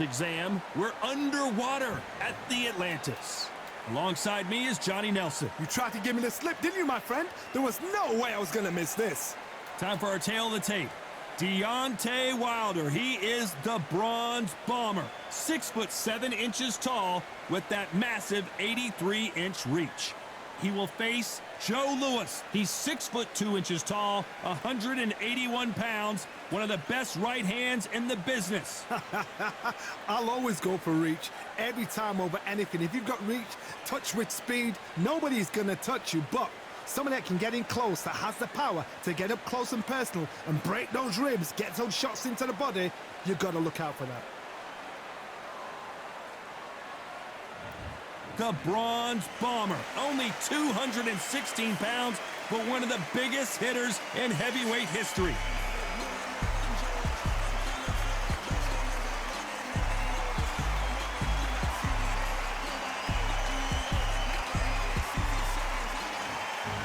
exam. We're underwater at the Atlantis. Alongside me is Johnny Nelson. You tried to give me the slip, didn't you, my friend? There was no way I was going to miss this. Time for our tail of the tape. Deontay Wilder, he is the bronze bomber. 6'7" tall with that massive 83-inch reach. He will face Joe Louis. He's 6'2" tall, 181 pounds, one of the best right hands in the business. I'll always go for reach. Every time over anything. If you've got reach, touch with speed, nobody's going to touch you. But someone that can get in close, that has the power to get up close and personal and break those ribs, get those shots into the body, you've got to look out for that. The bronze bomber, only 216 pounds, but one of the biggest hitters in heavyweight history.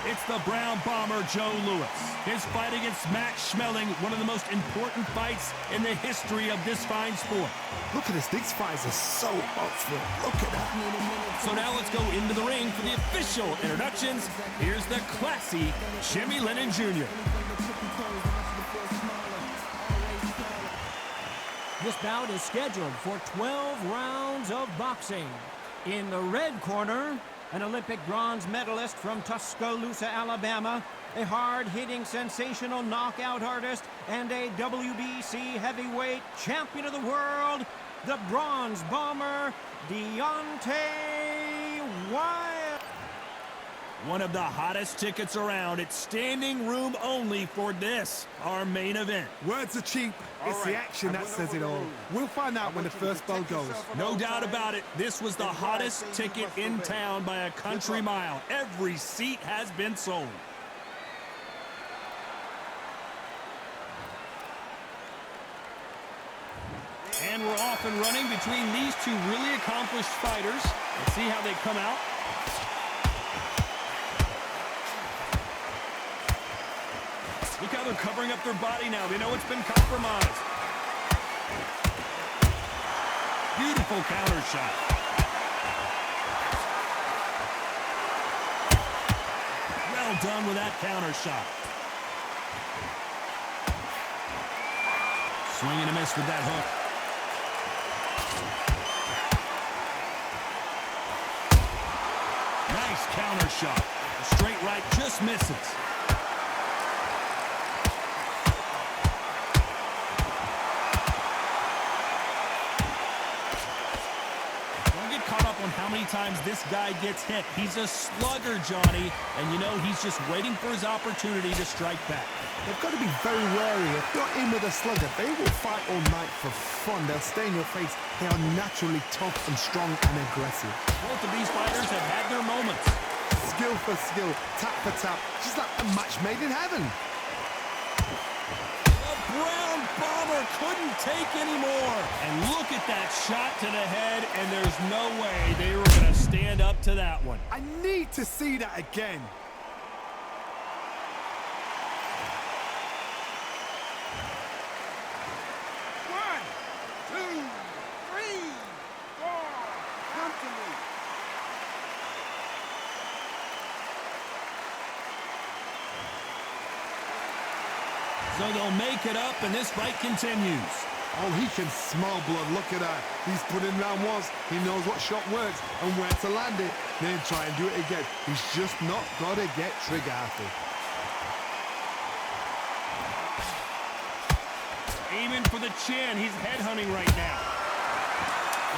It's the brown bomber, Joe Louis. His fight against Max Schmeling, one of the most important fights in the history of this fine sport. Look at this. These fights are so up for it. Look at that. So now let's go into the ring for the official introductions. Here's the classy Jimmy Lennon Jr. This bout is scheduled for 12 rounds of boxing. In the red corner, an Olympic bronze medalist from Tuscaloosa, Alabama, a hard-hitting, sensational knockout artist, and a WBC heavyweight champion of the world, the bronze bomber, Deontay Wilder. One of the hottest tickets around. It's standing room only for this, our main event. Words are cheap. It's the action that says it all. We'll find out when the first bell goes. No doubt about it. This was the hottest ticket in town by a country mile. Every seat has been sold. And we're off and running between these two really accomplished fighters. Let's see how they come out. Look how they're covering up their body now. They know it's been compromised. Beautiful counter shot. Well done with that counter shot. Swing and a miss with that hook. Nice counter shot. The straight right just misses. On how many times this guy gets hit. He's a slugger, Johnny, and you know he's just waiting for his opportunity to strike back. They've got to be very wary. If you're in with a slugger, they will fight all night for fun. They'll stay in your face. They are naturally tough and strong and aggressive. Both of these fighters have had their moments. Skill for skill, tap for tap, just like a match made in heaven. Brown bomber couldn't take anymore. And look at that shot to the head, and there's no way they were going to stand up to that one. I need to see that again. One, two, three, four. Come to me. So they'll make it up, and this fight continues. Oh, he can smell blood. Look at that. He's put in round once. He knows what shot works and where to land it. Then try and do it again. He's just not got to get trigger happy. Aiming for the chin. He's headhunting right now.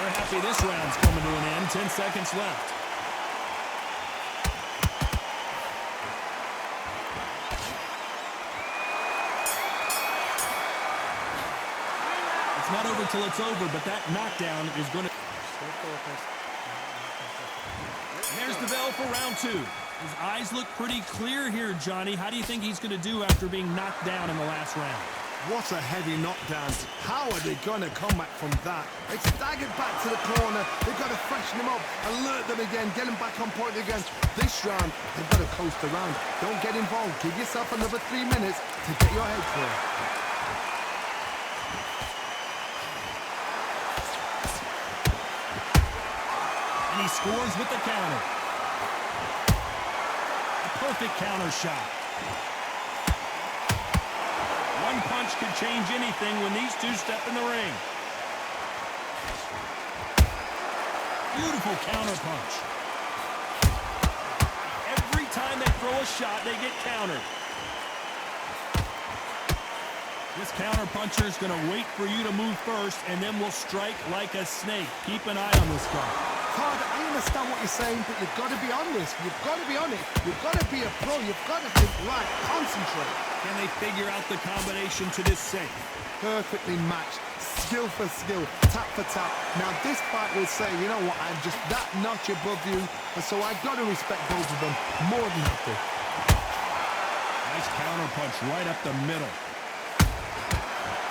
We're happy this round's coming to an end. 10 seconds left. It's not over till it's over, but that knockdown is going to... And there's the bell for round two. His eyes look pretty clear here, Johnny. How do you think he's going to do after being knocked down in the last round? What a heavy knockdown. How are they going to come back from that? They staggered back to the corner. They've got to freshen them up, alert them again, get them back on point again. This round, they've got to coast around. Don't get involved. Give yourself another 3 minutes to get your head clear. And he scores with the counter. A perfect counter shot. One punch could change anything when these two step in the ring. Beautiful counter punch. Every time they throw a shot, they get countered. This counter puncher is going to wait for you to move first, and then will strike like a snake. Keep an eye on this guy. Todd, I understand what you're saying, but you've got to be on this. You've got to be on it. You've got to be a pro. You've got to think right. Concentrate. Can they figure out the combination to this safe? Perfectly matched. Skill for skill. Tap for tap. Now, this fight will say, you know what, I'm just that notch above you, and so I've got to respect both of them more than happy. Nice counter punch right up the middle.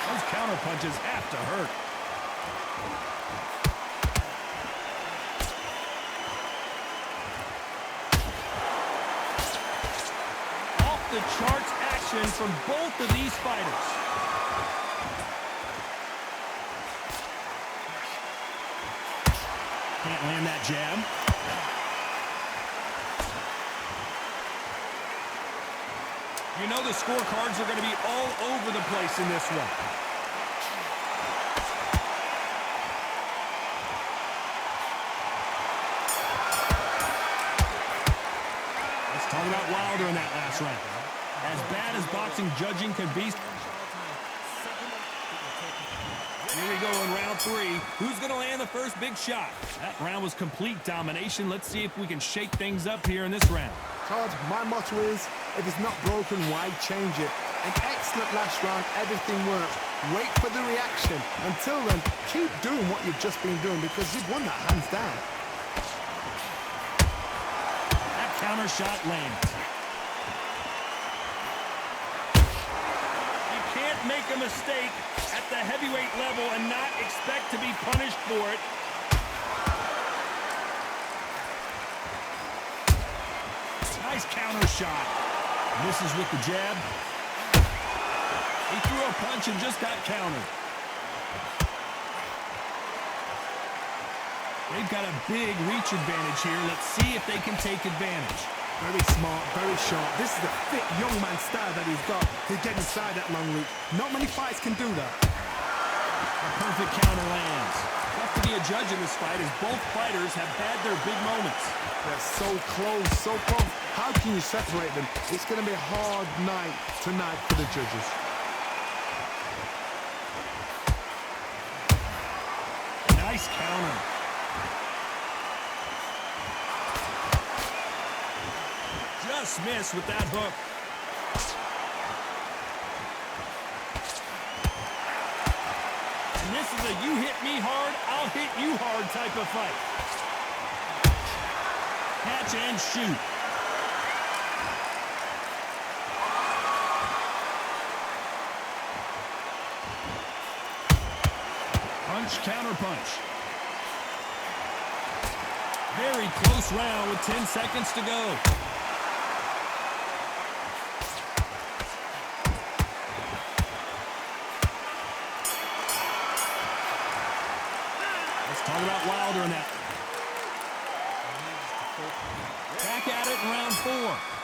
Those counter punches have to hurt. Off the charts action from both of these fighters. Can't land that jab. You know the scorecards are going to be all over the place in this one. Let's talk about Wilder in that last round. As bad as boxing judging can be. Here we go in round 3. Who's going to land the first big shot? That round was complete domination. Let's see if we can shake things up here in this round. Todd, my motto is, if it's not broken, why change it? An excellent last round, everything worked. Wait for the reaction. Until then, keep doing what you've just been doing because you've won that hands down. That counter shot lands. You can't make a mistake at the heavyweight level and not expect to be punished for it. Nice counter shot. Misses with the jab. He threw a punch and just got countered. They've got a big reach advantage here. Let's see if they can take advantage. Very smart, very sharp. This is the fit young man style that he's got to get inside that long reach. Not many fights can do that. A perfect counter lands. Tough to be a judge in this fight as both fighters have had their big moments. They're so close, so close. How can you separate them? It's going to be a hard night tonight for the judges. Nice counter. Just missed with that hook. And this is a you hit me hard, I'll hit you hard type of fight. Catch and shoot. Punch, counter punch. Very close round with 10 seconds to go. Let's talk about Wilder in that. Back at it in round 4.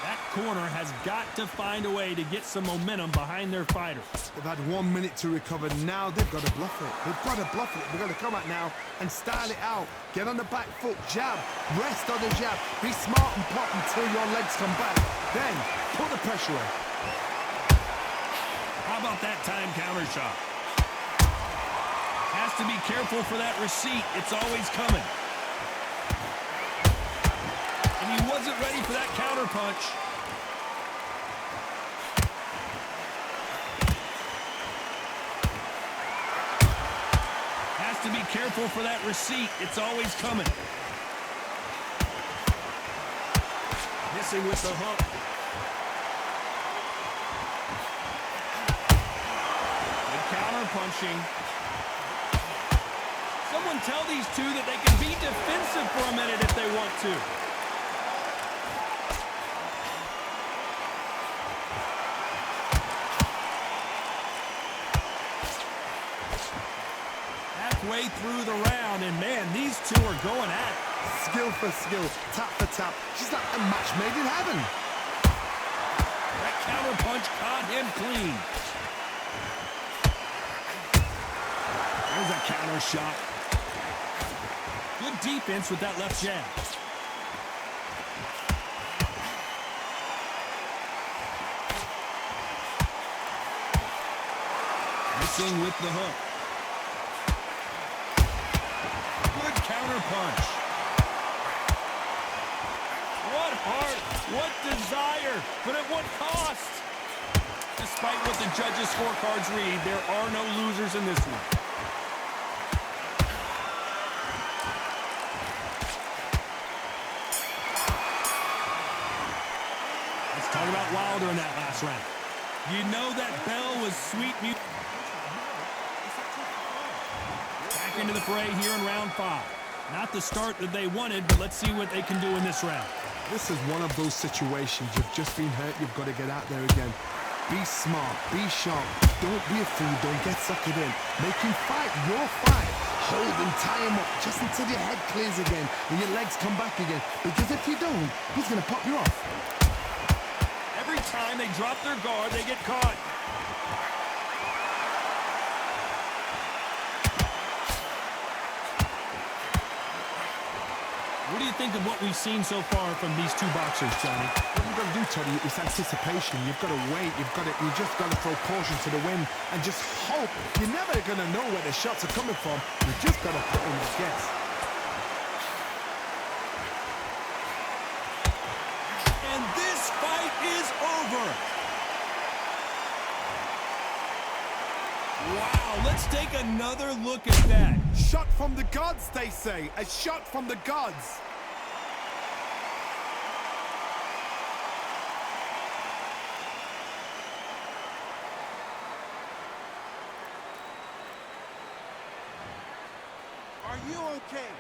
That corner has got to find a way to get some momentum behind their fighter. They've had 1 minute to recover. Now they've got to bluff it. They've got to bluff it. They've got to come out now and style it out. Get on the back foot, jab, rest on the jab. Be smart and pop until your legs come back. Then put the pressure on. How about that time counter shot? Has to be careful for that receipt. It's always coming. And he wasn't ready for that counter punch. Has to be careful for that receipt. It's always coming. Missing with the hook. Good counter punching. Someone tell these two that they can be defensive for a minute if they want to. Halfway through the round, and man, these two are going at it. Skill for skill, tap for tap. She's like a match made in heaven. That counter punch caught him clean. There's a counter shot. Good defense with that left jab. Missing with the hook. Good counter punch. What heart, what desire, but at what cost? Despite what the judges' scorecards read, there are no losers in this one. Let's talk about Wilder in that last round. You know that bell was sweet music. Back into the fray here in round 5. Not the start that they wanted, but let's see what they can do in this round. This is one of those situations. You've just been hurt. You've got to get out there again. Be smart. Be sharp. Don't be a fool. Don't get suckered in. Make him fight your fight. Hold him, tie him up just until your head clears again and your legs come back again. Because if you don't, he's going to pop you off. Every time they drop their guard, they get caught. What do you think of what we've seen so far from these two boxers, Johnny? What you've got to do, Toddy, is anticipation. You've got to wait. You just got to throw caution to the wind and just hope. You're never going to know where the shots are coming from. You just got to put in a guess. And this fight is over. Wow, let's take another look at that. Shot from the gods, they say. A shot from the gods. Are you okay?